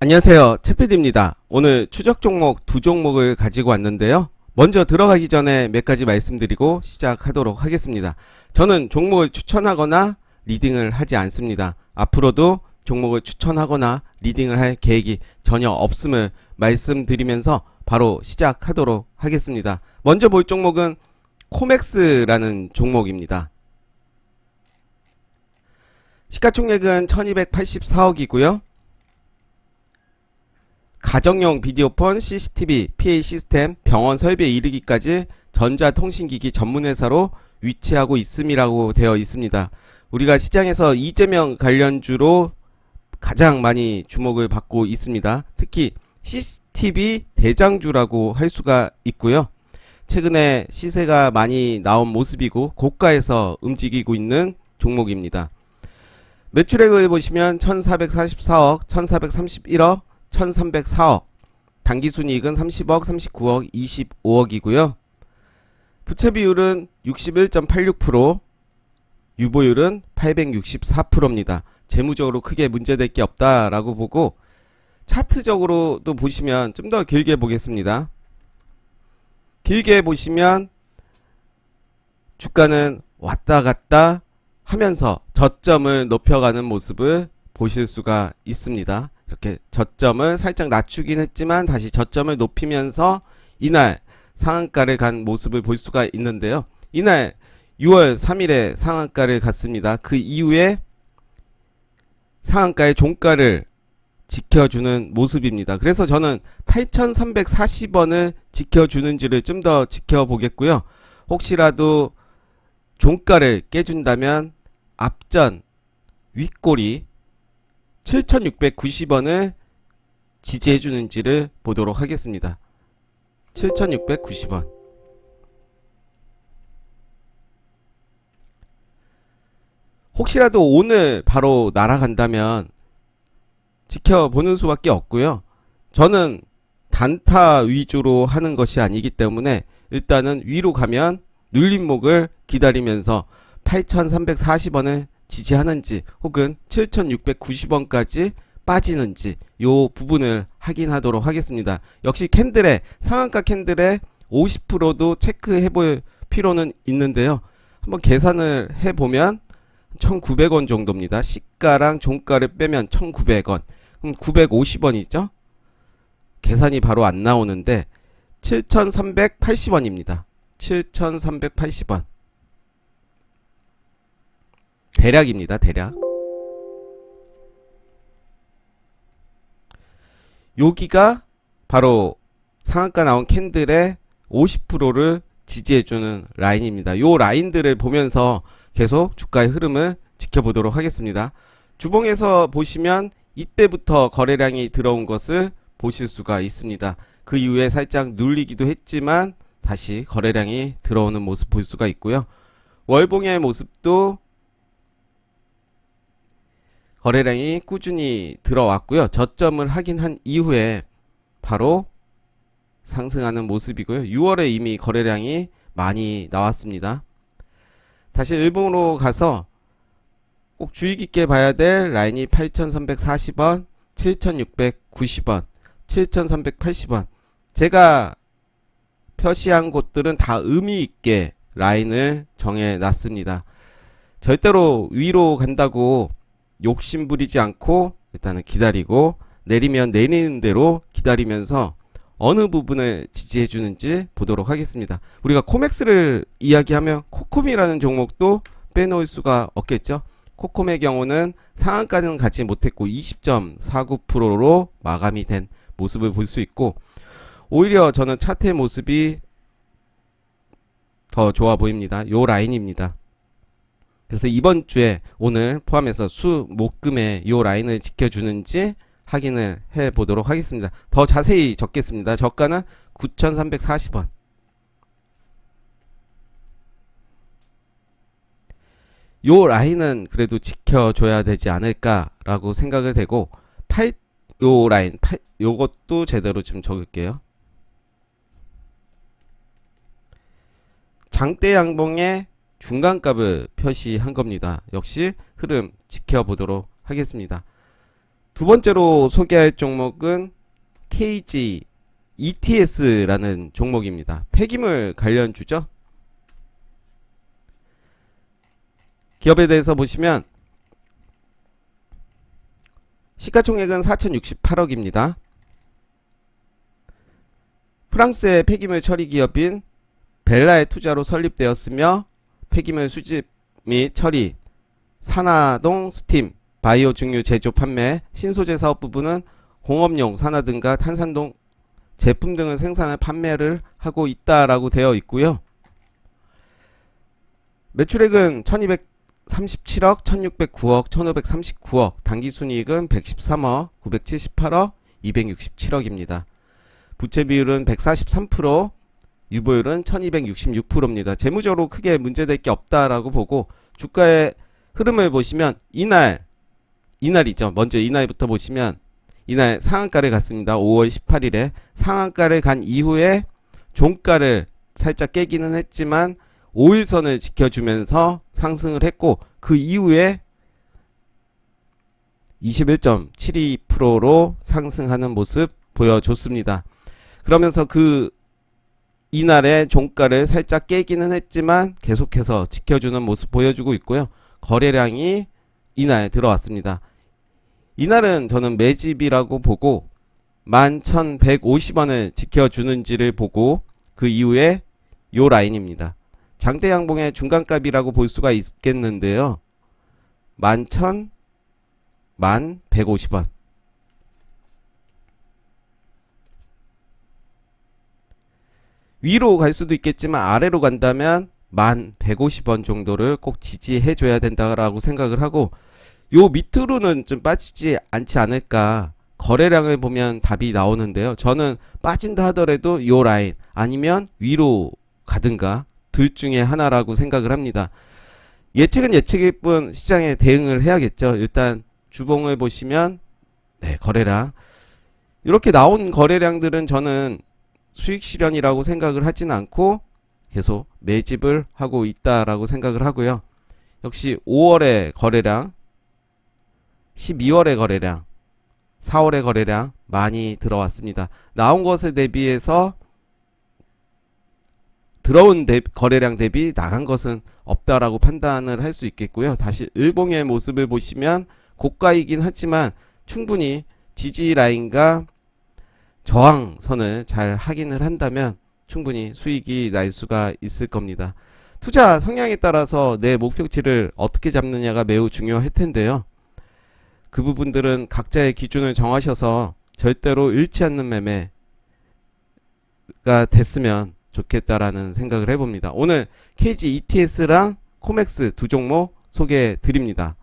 안녕하세요, 채피디입니다. 오늘 추적 종목 두 종목을 가지고 왔는데요. 먼저 들어가기 전에 몇 가지 말씀드리고 시작하도록 하겠습니다. 저는 종목을 추천하거나 리딩을 하지 않습니다. 앞으로도 종목을 추천하거나 리딩을 할 계획이 전혀 없음을 말씀드리면서 바로 시작하도록 하겠습니다. 먼저 볼 종목은 코맥스라는 종목입니다. 시가총액은 1284억이고요. 가정용 비디오폰, CCTV, PA 시스템, 병원 설비에 이르기까지 전자통신기기 전문회사로 위치하고 있음이라고 되어 있습니다. 우리가 시장에서 이재명 관련주로 가장 많이 주목을 받고 있습니다. 특히 CCTV 대장주라고 할 수가 있고요. 최근에 시세가 많이 나온 모습이고 고가에서 움직이고 있는 종목입니다. 매출액을 보시면 1444억, 1431억, 1304억, 당기순이익은 30억, 39억, 25억이고요. 부채비율은 61.86%, 유보율은 864%입니다. 재무적으로 크게 문제될 게 없다라고 보고, 차트적으로도 보시면 좀 더 길게 보겠습니다. 길게 보시면 주가는 왔다 갔다 하면서 저점을 높여가는 모습을 보실 수가 있습니다. 이렇게 저점을 살짝 낮추긴 했지만 다시 저점을 높이면서 이날 상한가를 간 모습을 볼 수가 있는데요. 이날 6월 3일에 상한가를 갔습니다. 그 이후에 상한가의 종가를 지켜주는 모습입니다. 그래서 저는 8,340원을 지켜주는지를 좀 더 지켜보겠고요. 혹시라도 종가를 깨준다면 앞전 윗꼬리 7,690원을 지지해주는지를 보도록 하겠습니다. 7,690원. 혹시라도 오늘 바로 날아간다면 지켜보는 수밖에 없고요. 저는 단타 위주로 하는 것이 아니기 때문에 일단은 위로 가면 눌림목을 기다리면서 8,340원을 지지하는지 혹은 7,690원까지 빠지는지 요 부분을 확인하도록 하겠습니다. 역시 캔들의 상한가 캔들의 50%도 체크해 볼 필요는 있는데요. 한번 계산을 해보면 1,900원 정도입니다. 시가랑 종가를 빼면 1,900원. 그럼 950원이죠? 계산이 바로 안 나오는데 7,380원입니다. 7,380원. 대략입니다. 대략. 여기가 바로 상한가 나온 캔들의 50%를 지지해주는 라인입니다. 요 라인들을 보면서 계속 주가의 흐름을 지켜보도록 하겠습니다. 주봉에서 보시면 이때부터 거래량이 들어온 것을 보실 수가 있습니다. 그 이후에 살짝 눌리기도 했지만 다시 거래량이 들어오는 모습 볼 수가 있고요. 월봉의 모습도 거래량이 꾸준히 들어왔고요. 저점을 확인한 이후에 바로 상승하는 모습이고요. 6월에 이미 거래량이 많이 나왔습니다. 다시 일봉으로 가서 꼭 주의 깊게 봐야 될 라인이 8,340원, 7,690원, 7,380원. 제가 표시한 곳들은 다 의미 있게 라인을 정해 놨습니다. 절대로 위로 간다고 욕심 부리지 않고 일단은 기다리고 내리면 내리는 대로 기다리면서 어느 부분을 지지해 주는지 보도록 하겠습니다. 우리가 코맥스를 이야기하면 코콤이라는 종목도 빼놓을 수가 없겠죠. 코콤의 경우는 상한가는 가지 못했고 20.49%로 마감이 된 모습을 볼 수 있고, 오히려 저는 차트의 모습이 더 좋아 보입니다. 요 라인입니다. 그래서 이번 주에 오늘 포함해서 수, 목, 금의 요 라인을 지켜주는지 확인을 해 보도록 하겠습니다. 더 자세히 적겠습니다. 저가는 9,340원. 요 라인은 그래도 지켜줘야 되지 않을까라고 생각을 되고, 요 라인, 요것도 제대로 좀 적을게요. 장대 양봉의 중간값을 표시한 겁니다. 역시 흐름 지켜보도록 하겠습니다. 두 번째로 소개할 종목은 KG ETS라는 종목입니다. 폐기물 관련주죠. 기업에 대해서 보시면 시가총액은 4,068억입니다. 프랑스의 폐기물 처리 기업인 벨라의 투자로 설립되었으며 폐기물 수집 및 처리, 산화동 스팀, 바이오 증류 제조 판매, 신소재 사업 부분은 공업용 산화 등과 탄산동 제품 등을 생산을 판매를 하고 있다라고 되어 있고요. 매출액은 1237억, 1609억, 1539억, 당기순이익은 113억, 978억, 267억입니다. 부채 비율은 143%, 유보율은 1266%입니다. 재무적으로 크게 문제될 게 없다라고 보고, 주가의 흐름을 보시면 이날이죠. 먼저 이날부터 보시면 이날 상한가를 갔습니다. 5월 18일에 상한가를 간 이후에 종가를 살짝 깨기는 했지만 5일선을 지켜주면서 상승을 했고, 그 이후에 21.72%로 상승하는 모습 보여줬습니다. 그러면서 그 이날의 종가를 살짝 깨기는 했지만 계속해서 지켜주는 모습 보여주고 있고요. 거래량이 이날 들어왔습니다. 이날은 저는 매집이라고 보고 11,150원을 지켜주는지를 보고 그 이후에 요 라인입니다. 장대 양봉의 중간값이라고 볼 수가 있겠는데요. 11,000, 1150원. 위로 갈 수도 있겠지만 아래로 간다면 1150원 정도를 꼭 지지해 줘야 된다라고 생각을 하고, 요 밑으로는 좀 빠지지 않지 않을까. 거래량을 보면 답이 나오는데요. 저는 빠진다 하더라도 요 라인 아니면 위로 가든가 둘 중에 하나라고 생각을 합니다. 예측은 예측일 뿐 시장에 대응을 해야겠죠. 일단 주봉을 보시면 거래량 이렇게 나온 거래량들은 저는 수익 실현이라고 생각을 하진 않고 계속 매집을 하고 있다라고 생각을 하고요. 역시 5월의 거래량, 12월의 거래량, 4월의 거래량 많이 들어왔습니다. 나온 것에 대비해서 들어온 거래량 대비 나간 것은 없다라고 판단을 할 수 있겠고요. 다시 일봉의 모습을 보시면 고가이긴 하지만 충분히 지지 라인과 저항선을 잘 확인을 한다면 충분히 수익이 날 수가 있을 겁니다. 투자 성향에 따라서 내 목표치를 어떻게 잡느냐가 매우 중요할 텐데요. 그 부분들은 각자의 기준을 정하셔서 절대로 잃지 않는 매매가 됐으면 좋겠다라는 생각을 해봅니다. 오늘 KG ETS랑 코맥스 두 종목 소개해 드립니다.